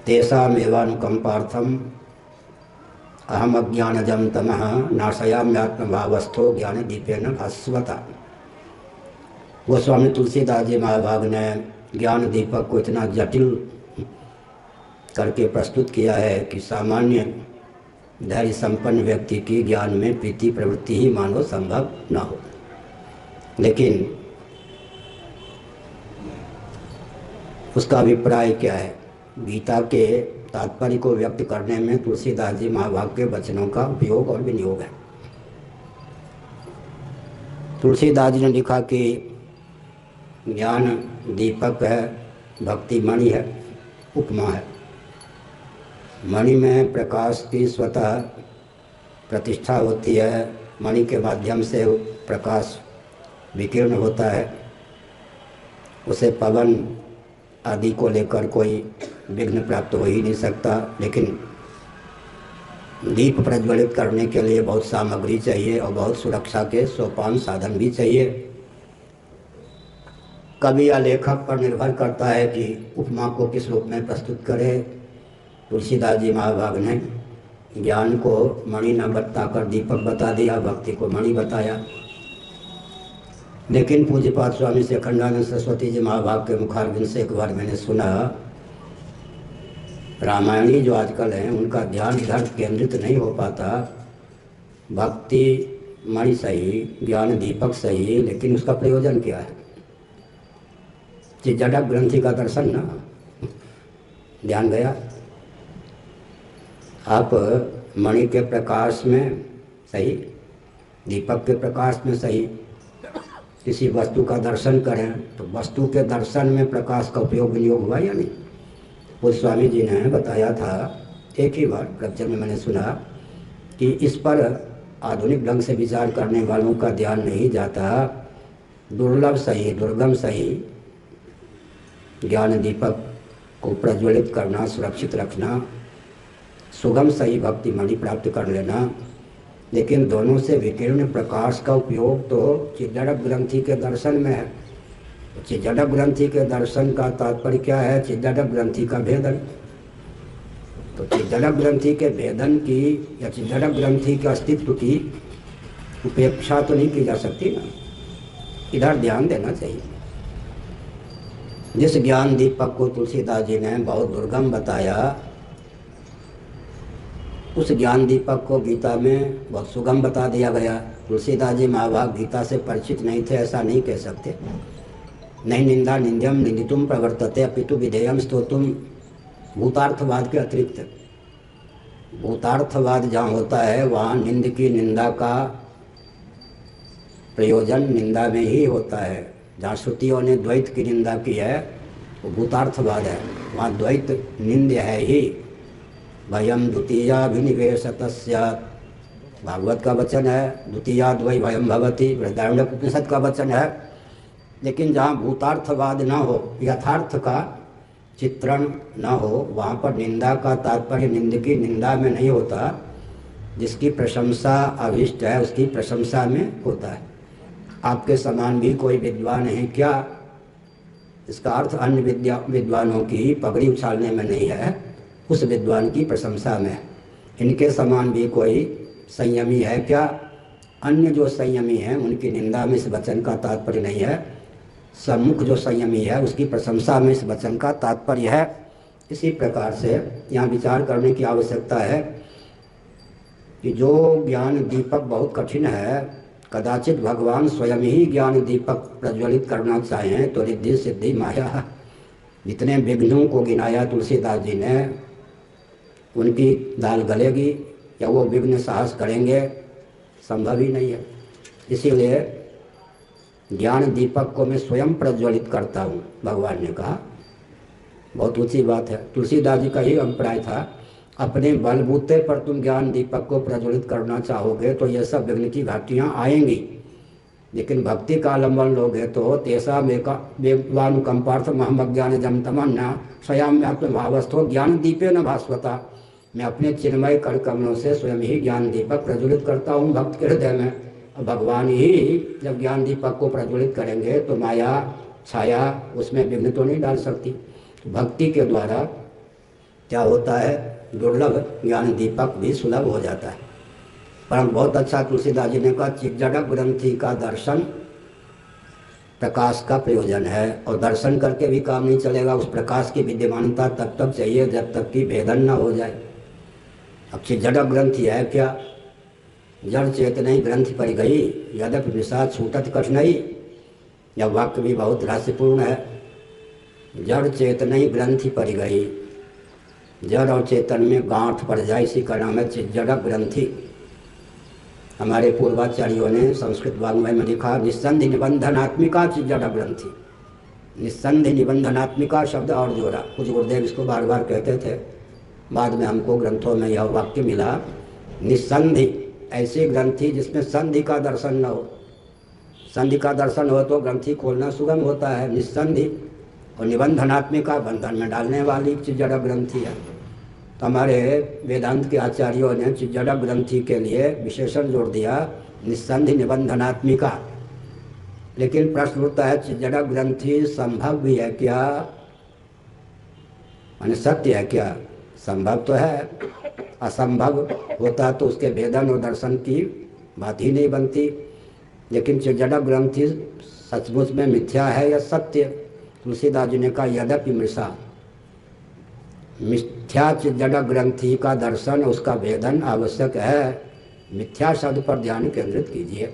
तेषामेवानुकंपार्थम अहम अज्ञानजं तमः नाशयाम्यात्मभावस्थो ज्ञान दीपेन भास्वता। गोस्वामी तुलसीदास जी महाभाग ने ज्ञान दीपक को इतना जटिल करके प्रस्तुत किया है कि सामान्य धैर्य संपन्न व्यक्ति की ज्ञान में प्रीति प्रवृत्ति ही मानो संभव न हो। लेकिन उसका अभिप्राय क्या है? गीता के तात्पर्य को व्यक्त करने में तुलसीदास जी महाभाग के वचनों का उपयोग और विनियोग है। तुलसीदास जी ने लिखा कि ज्ञान दीपक है, भक्ति मणि है, उपमा है। मणि में प्रकाश की स्वतः प्रतिष्ठा होती है, मणि के माध्यम से प्रकाश विकीर्ण होता है, उसे पवन आदि को लेकर कोई विघ्न प्राप्त हो ही नहीं सकता। लेकिन दीप प्रज्वलित करने के लिए बहुत सामग्री चाहिए और बहुत सुरक्षा के सोपान साधन भी चाहिए। कवि या लेखक पर निर्भर करता है कि उपमा को किस रूप में प्रस्तुत करे। तुलसीदास जी महाभाग ने ज्ञान को मणि न बताकर दीपक बता दिया, भक्ति को मणि बताया। लेकिन पूज्यपाद स्वामी शेखंडानंद सरस्वती जी महाभाग के मुखारबिंद से एक बार मैंने सुना, रामायणी जो आजकल हैं उनका ध्यान इधर केंद्रित नहीं हो पाता। भक्ति मणि सही, ज्ञान दीपक सही, लेकिन उसका प्रयोजन क्या है? जड़क ग्रंथि का दर्शन ना, ध्यान गया। आप मणि के प्रकाश में सही, दीपक के प्रकाश में सही किसी वस्तु का दर्शन करें तो वस्तु के दर्शन में प्रकाश का उपयोग विनियोग हुआ या नहीं? वो स्वामी जी ने बताया था, एक ही बार प्रवचन में मैंने सुना कि इस पर आधुनिक ढंग से विचार करने वालों का ध्यान नहीं जाता। दुर्लभ सही, दुर्गम सही, ज्ञान दीपक को प्रज्वलित करना, सुरक्षित रखना, सुगम सही भक्ति मणि प्राप्त कर लेना, लेकिन दोनों से विकीर्ण प्रकाश का उपयोग तो चिज्जड़क ग्रंथि के दर्शन में है। चिज्जड़क ग्रंथि के दर्शन का तात्पर्य क्या है? चिज्जड़क ग्रंथि का भेदन। तो चिज्जड़क ग्रंथि के भेदन की या चिज्जड़क ग्रंथि के अस्तित्व की उपेक्षा तो नहीं की जा सकती ना, इधर ध्यान देना चाहिए। जिस ज्ञान दीपक को तुलसीदास जी ने बहुत दुर्गम बताया, उस ज्ञान दीपक को गीता में बहुत सुगम बता दिया गया। तुलसीदास जी महाभाग गीता से परिचित नहीं थे ऐसा नहीं कह सकते। नहीं निंदा निंद्यम निंदितुम प्रवर्तते अपितु विधेयम स्तोतुम। भूतार्थवाद के अतिरिक्त भूतार्थवाद जहाँ होता है वहाँ निंद की निंदा का प्रयोजन निंदा में ही होता है। जहाँ श्रुतियों ने द्वैत की निंदा की है वो भूतार्थवाद है, वहाँ द्वैत निंद्य है ही। भयम द्वितीयाभिनिवेशतः स्यात्, भागवत का वचन है। द्वितीयाद् वै भयम भवति, बृहदारण्यक का वचन है। लेकिन जहाँ भूतार्थवाद न हो, यथार्थ का चित्रण न हो, वहाँ पर निंदा का तात्पर्य निंद की निंदा में नहीं होता। जिसकी प्रशंसा अभिष्ट है उसकी प्रशंसा में होता है। आपके समान भी कोई विद्वान है क्या? इसका अर्थ अन्य विद्वानों की पगड़ी उछालने में नहीं है, उस विद्वान की प्रशंसा में। इनके समान भी कोई संयमी है क्या? अन्य जो संयमी हैं उनकी निंदा में इस वचन का तात्पर्य नहीं है। सम्मुख जो संयमी है उसकी प्रशंसा में इस वचन का तात्पर्य है। इसी प्रकार से यहाँ विचार करने की आवश्यकता है कि जो ज्ञान दीपक बहुत कठिन है, कदाचित भगवान स्वयं ही ज्ञान दीपक प्रज्वलित करना चाहें तो रिद्धि सिद्धि माया, जितने विघ्नों को गिनाया तुलसीदास जी ने, उनकी दाल गलेगी या वो विघ्न साहस करेंगे? संभव ही नहीं है। इसीलिए ज्ञान दीपक को मैं स्वयं प्रज्वलित करता हूँ, भगवान ने कहा। बहुत ऊंची बात है। तुलसीदास जी का ही अभिप्राय था, अपने बलबूते पर तुम ज्ञान दीपक को प्रज्वलित करना चाहोगे तो ये सब विघ्न की घाटियाँ आएंगी। लेकिन भक्ति का आलम्बन लोगे तो तेसा वेवानुकंपार्थ महमज्ञान जम तमन्ना स्वयं भावस्थो ज्ञान दीपे न भास्वता। मैं अपने चिन्मय कर कमलों से स्वयं ही ज्ञान दीपक प्रज्वलित करता हूँ भक्त के हृदय में। भगवान ही जब ज्ञान दीपक को प्रज्वलित करेंगे तो माया छाया उसमें विघ्न तो नहीं डाल सकती। भक्ति के द्वारा क्या होता है, दुर्लभ ज्ञान दीपक भी सुलभ हो जाता है। परंतु बहुत अच्छा तुलसीदास जी ने कहा, चिज्जड़ ग्रंथि का दर्शन प्रकाश का प्रयोजन है, और दर्शन करके भी काम नहीं चलेगा, उस प्रकाश की विद्यमानता तब तक चाहिए जब तक कि भेदन न हो जाए। अब चिज्जड़ ग्रंथि है क्या, जड़ चेतनई ग्रंथि पर गई, यद्यपि निषाद छूटत कठिनाई। यह वाक्य भी बहुत रहस्यपूर्ण है। जड़ चेतनई ग्रंथि पर गई, जड़ और चेतन में गांठ पड़ जाए, इसी का नाम है चिज्जड़ ग्रंथि। हमारे पूर्वाचार्यों ने संस्कृत वाङ्मय में लिखा, निस्संधि निबंधनात्मिका चिज्जड़ ग्रंथि। निस्संधि निबंधनात्मिका शब्द और जोड़ा, कुछ गुरुदेव इसको बार बार कहते थे, बाद में हमको ग्रंथों में यह वाक्य मिला, निस्संधि ऐसी ग्रंथि जिसमें संधि का दर्शन न हो। संधि का दर्शन हो तो ग्रंथि खोलना सुगम होता है, निस्संधि। और निबंधनात्मिका, बंधन में डालने वाली चिज्जड़ ग्रंथि है। तो हमारे वेदांत के आचार्यों ने चिज्जड़ ग्रंथि के लिए विशेषण जोड़ दिया, निस्संधि निबंधनात्मिका। लेकिन प्रश्न उठता है, चिज्जड़ ग्रंथि संभव भी है क्या, माने सत्य है क्या? संभव तो है, असंभव होता तो उसके भेदन और दर्शन की बात ही नहीं बनती। लेकिन चिज्जड़ ग्रंथि सचमुच में मिथ्या है या सत्य? तुलसीदास जी ने कहा, यद्यपि मृषा, मिथ्या चिज्जड़ ग्रंथि का दर्शन, उसका भेदन आवश्यक है। मिथ्या शब्द पर ध्यान केंद्रित कीजिए।